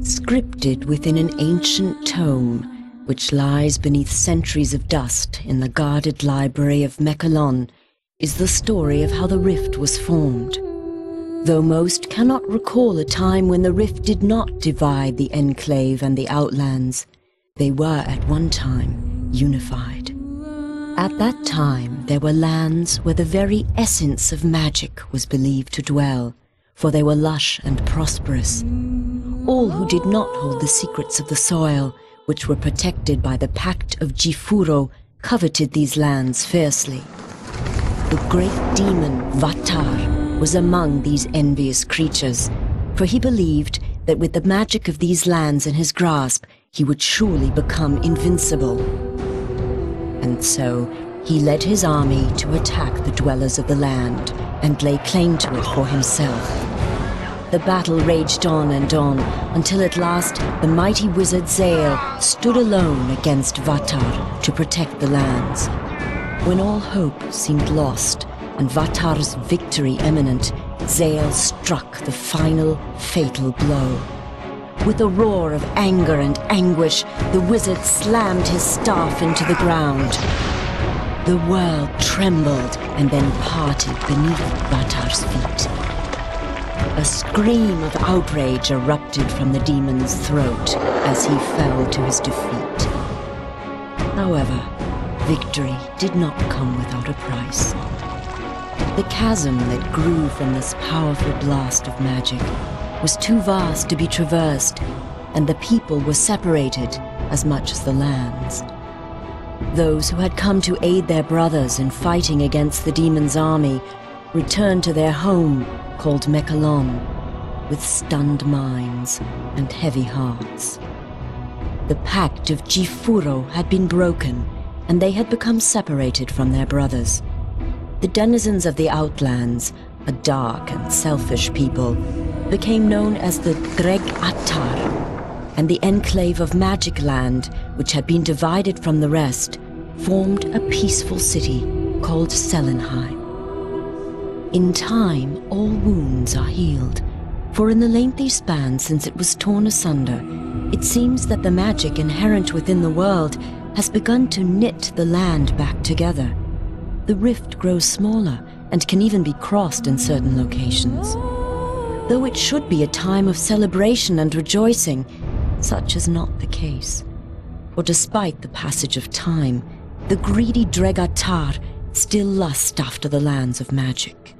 Scripted within an ancient tome, which lies beneath centuries of dust in the guarded library of Mechalon, is the story of how the rift was formed. Though most cannot recall a time when the rift did not divide the Enclave and the Outlands, they were at one time unified. At that time, there were lands where the very essence of magic was believed to dwell, for they were lush and prosperous. All who did not hold the secrets of the soil, which were protected by the Pact of Jifuro, coveted these lands fiercely. The great demon Vatar was among these envious creatures, for he believed that with the magic of these lands in his grasp, he would surely become invincible. And so, he led his army to attack the dwellers of the land and lay claim to it for himself. The battle raged on and on, until at last the mighty wizard Zale stood alone against Vatar to protect the lands. When all hope seemed lost and Vatar's victory imminent, Zale struck the final fatal blow. With a roar of anger and anguish, the wizard slammed his staff into the ground. The world trembled and then parted beneath Vatar's feet. A scream of outrage erupted from the demon's throat as he fell to his defeat. However, victory did not come without a price. The chasm that grew from this powerful blast of magic was too vast to be traversed, and the people were separated as much as the lands. Those who had come to aid their brothers in fighting against the demon's army returned to their home, called Mechalon, with stunned minds and heavy hearts. The Pact of Jifuro had been broken, and they had become separated from their brothers. The denizens of the Outlands, a dark and selfish people, became known as the Dreg Attar, and the Enclave of Magic Land, which had been divided from the rest, formed a peaceful city called Selenheim. In time, all wounds are healed, for in the lengthy span since it was torn asunder, it seems that the magic inherent within the world has begun to knit the land back together. The rift grows smaller and can even be crossed in certain locations. Though it should be a time of celebration and rejoicing, such is not the case. For despite the passage of time, the greedy Dregatar still lust after the lands of magic.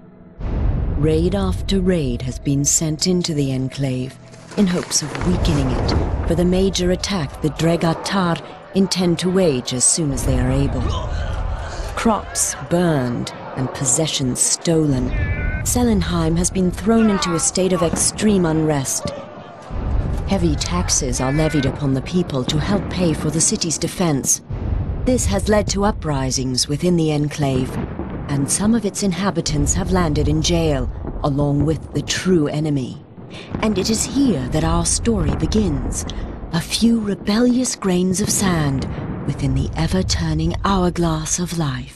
Raid after raid has been sent into the Enclave in hopes of weakening it for the major attack the Dregatar intend to wage as soon as they are able. Crops burned and possessions stolen, Selenheim has been thrown into a state of extreme unrest. Heavy taxes are levied upon the people to help pay for the city's defense. This has led to uprisings within the Enclave, and some of its inhabitants have landed in jail, along with the true enemy. And it is here that our story begins, a few rebellious grains of sand within the ever-turning hourglass of life.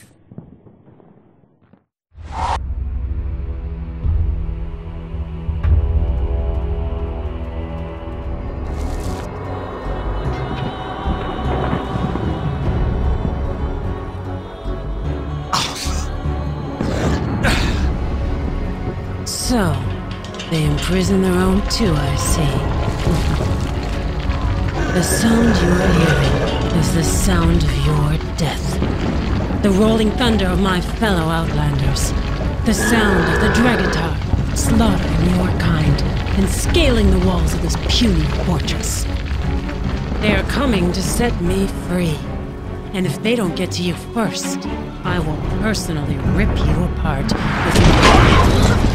So, they imprison their own too, I see. The sound you are hearing is the sound of your death. The rolling thunder of my fellow Outlanders. The sound of the Dregatar slaughtering your kind and scaling the walls of this puny fortress. They are coming to set me free. And if they don't get to you first, I will personally rip you apart with my...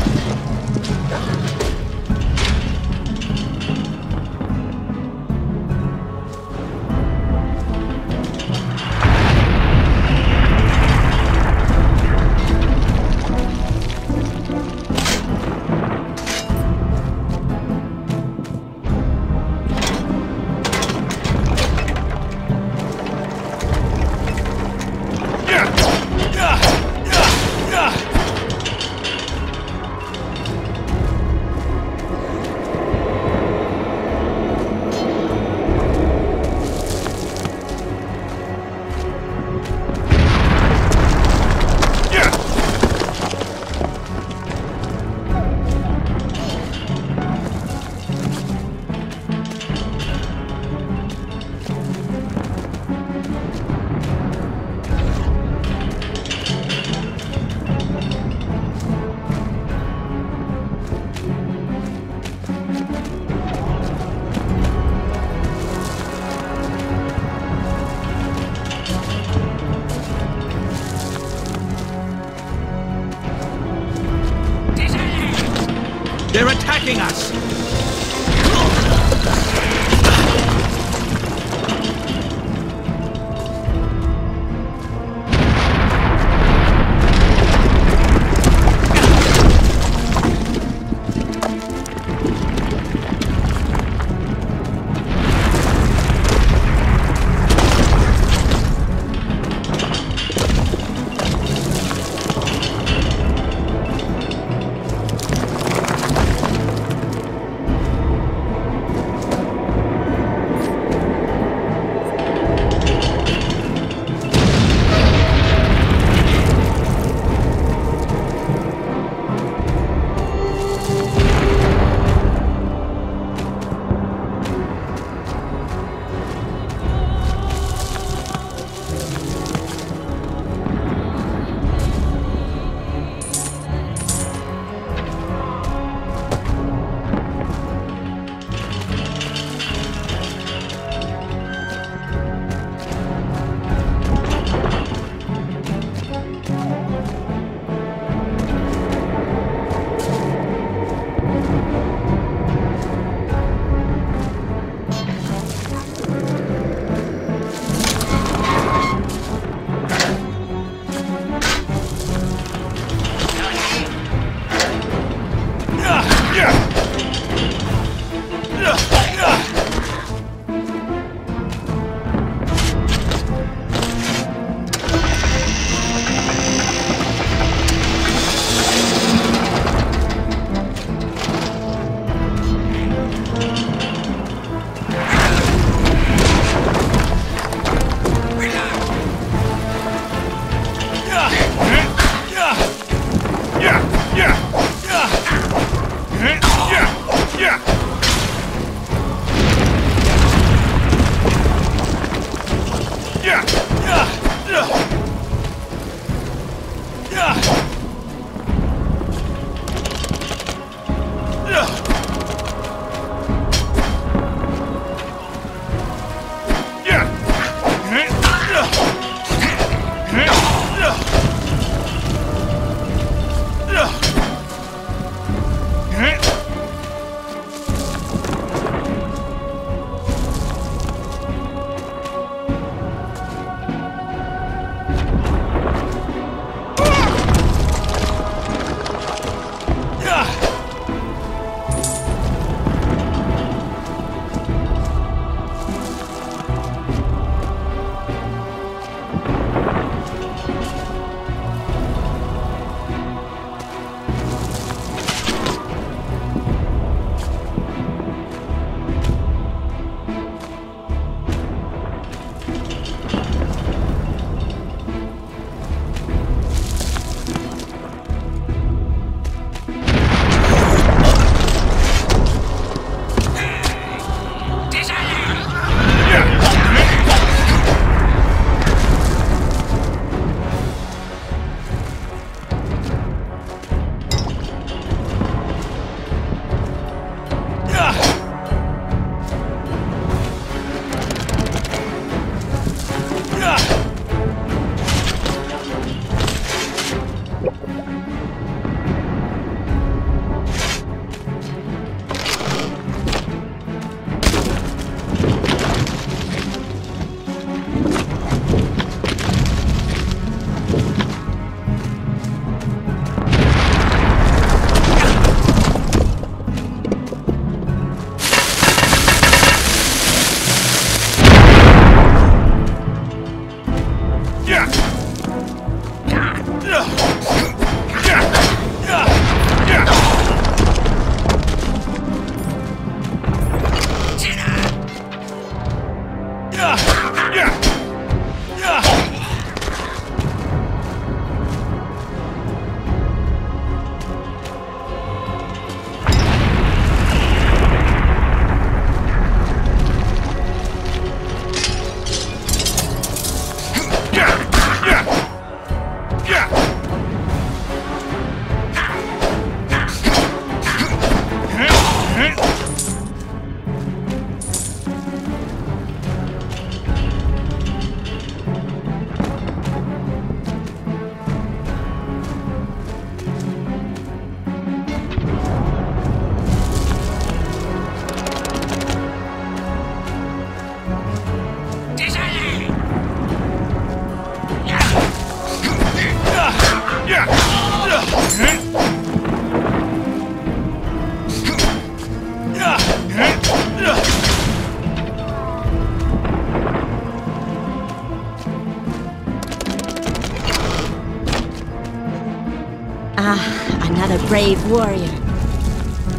Another brave warrior.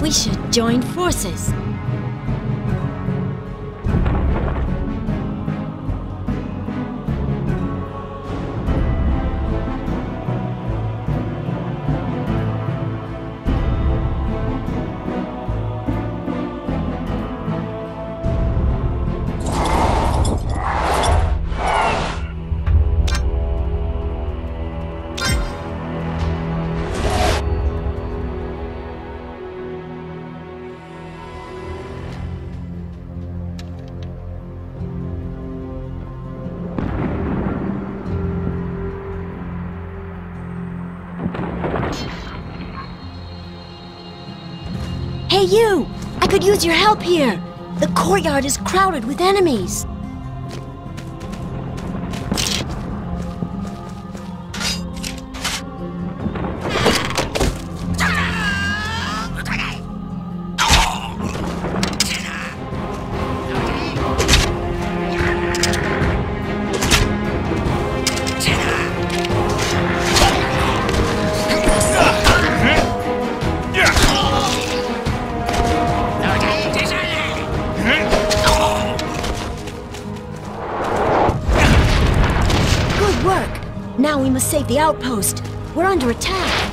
We should join forces. Hey you! I could use your help here! The courtyard is crowded with enemies! Now we must save the outpost. We're under attack.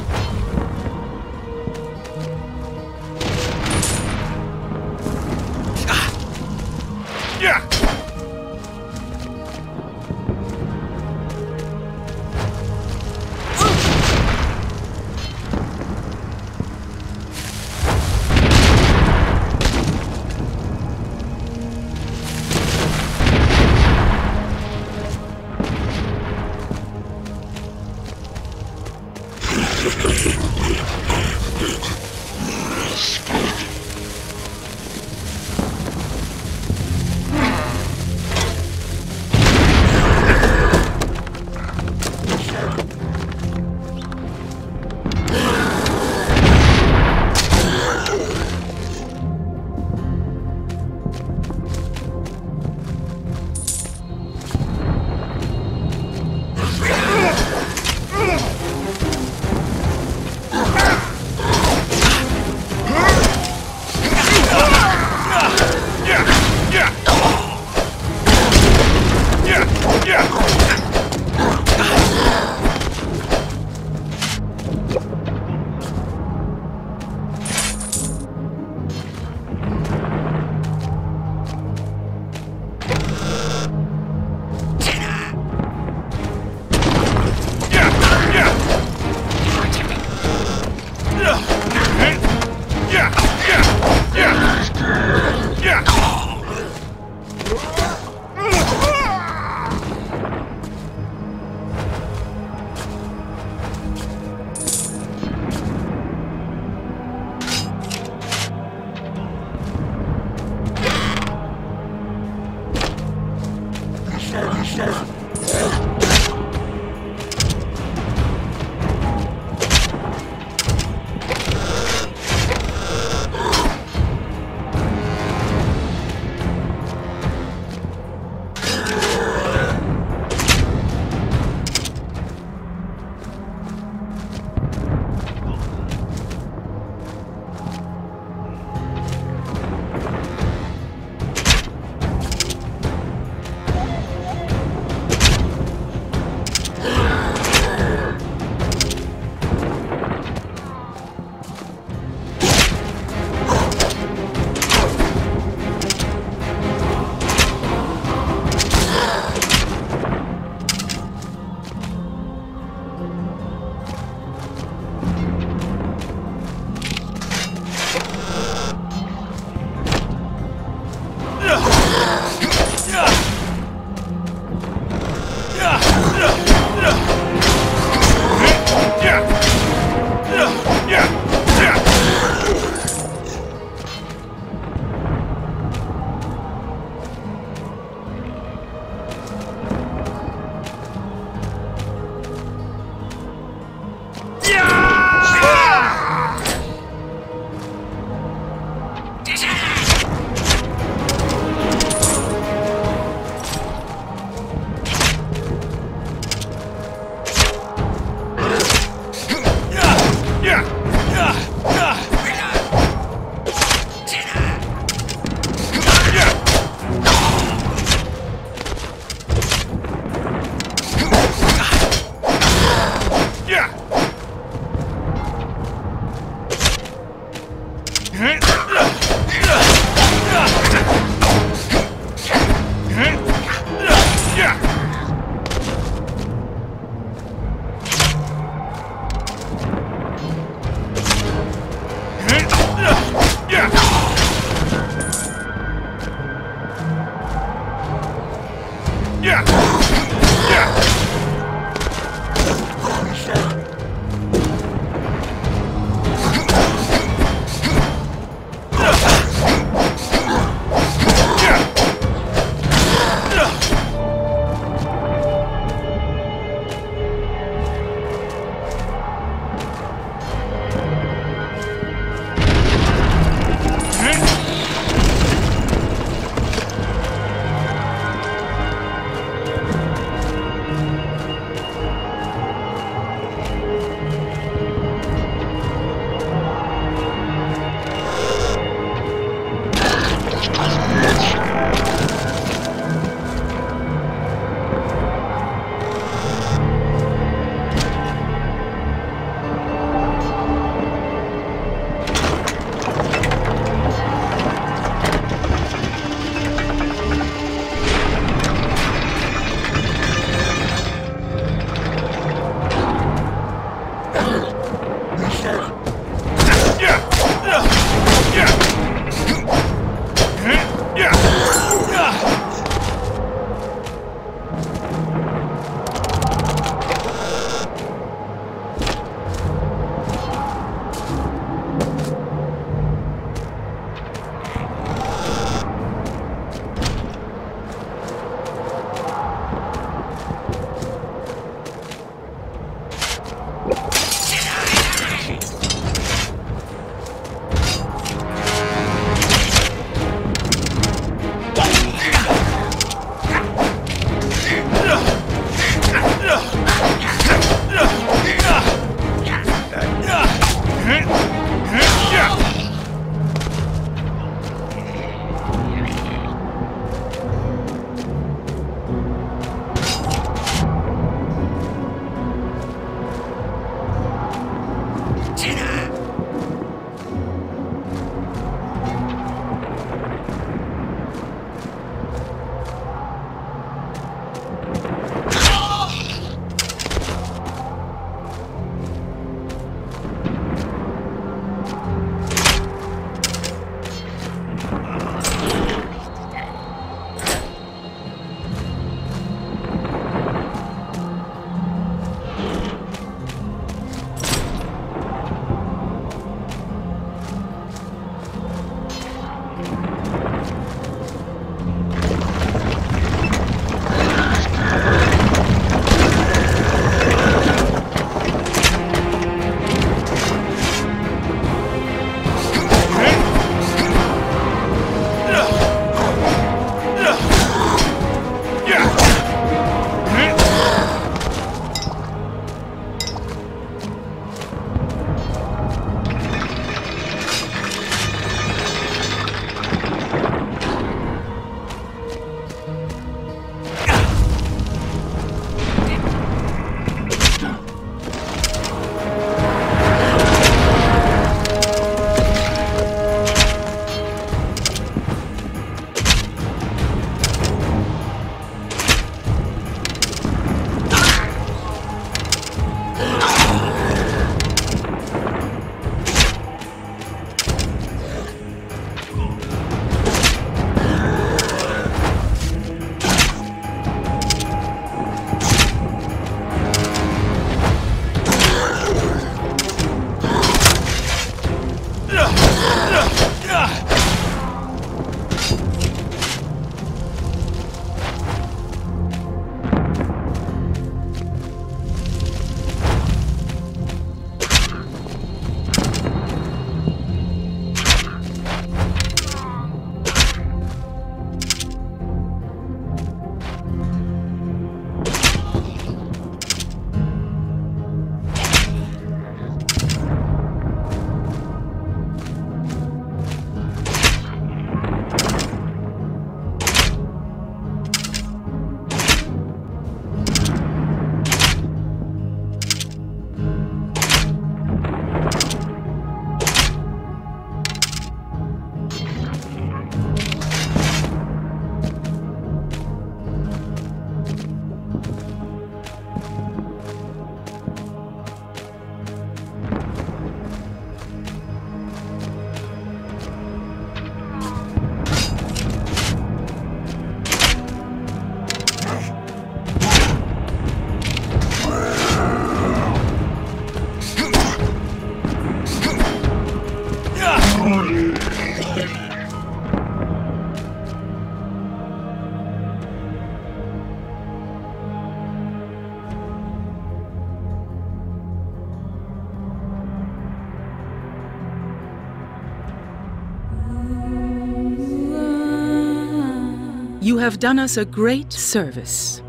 You have done us a great service.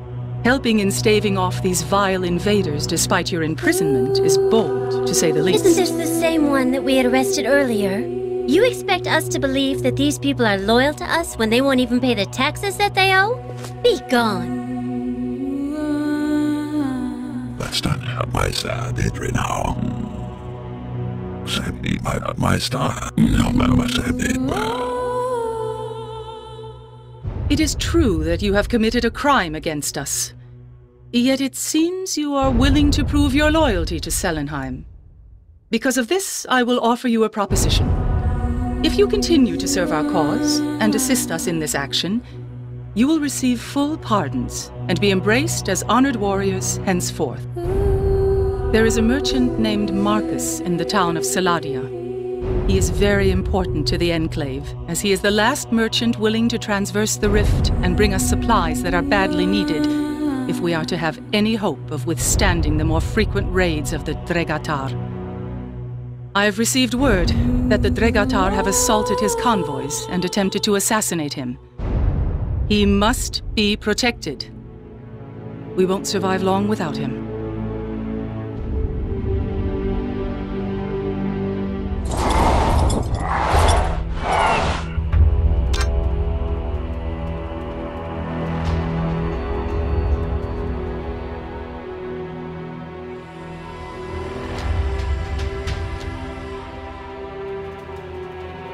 Helping in staving off these vile invaders despite your imprisonment is bold, to say the least. Isn't this the same one that we had arrested earlier? You expect us to believe that these people are loyal to us when they won't even pay the taxes that they owe? Be gone. Was dann Meister Dedri now. Send me my Meister. No matter said it. It is true that you have committed a crime against us. Yet it seems you are willing to prove your loyalty to Selenheim. Because of this, I will offer you a proposition. If you continue to serve our cause and assist us in this action, you will receive full pardons and be embraced as honored warriors henceforth. There is a merchant named Marcus in the town of Saladia. He is very important to the Enclave, as he is the last merchant willing to transverse the rift and bring us supplies that are badly needed if we are to have any hope of withstanding the more frequent raids of the Dregatar. I have received word that the Dregatar have assaulted his convoys and attempted to assassinate him. He must be protected. We won't survive long without him.